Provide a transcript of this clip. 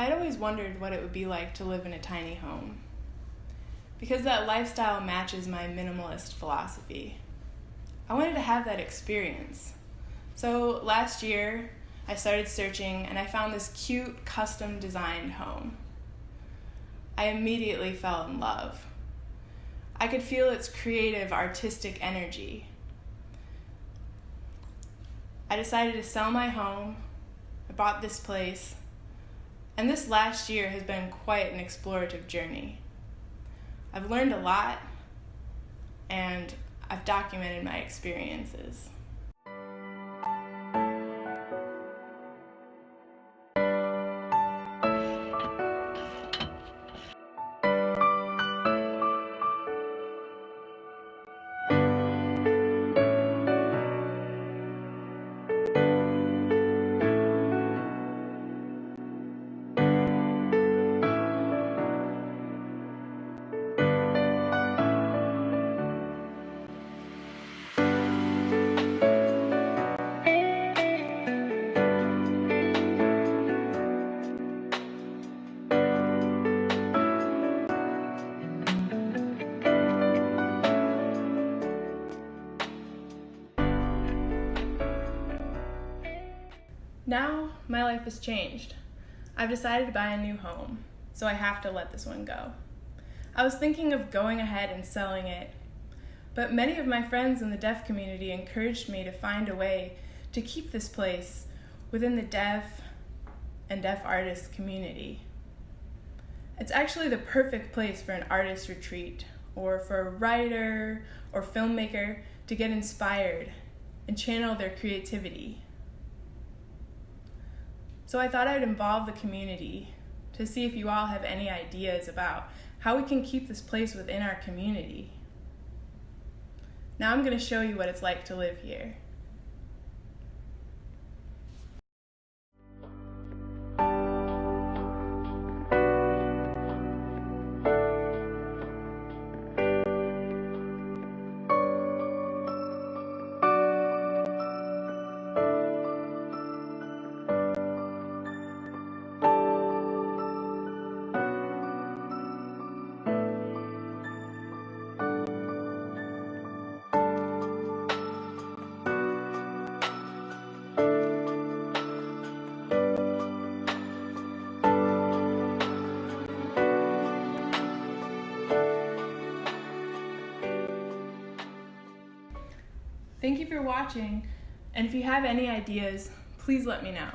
I'd always wondered what it would be like to live in a tiny home, because that lifestyle matches my minimalist philosophy. I wanted to have that experience. So last year, I started searching and I found this cute, custom designed home. I immediately fell in love. I could feel its creative, artistic energy. I decided to sell my home. I bought this place. And this last year has been quite an explorative journey. I've learned a lot, and I've documented my experiences. Now, my life has changed. I've decided to buy a new home, so I have to let this one go. I was thinking of going ahead and selling it, but many of my friends in the deaf community encouraged me to find a way to keep this place within the deaf and deaf artist community. It's actually the perfect place for an artist retreat, or for a writer or filmmaker to get inspired and channel their creativity. So I thought I'd involve the community to see if you all have any ideas about how we can keep this place within our community. Now I'm going to show you what it's like to live here. Thank you for watching, and if you have any ideas, please let me know.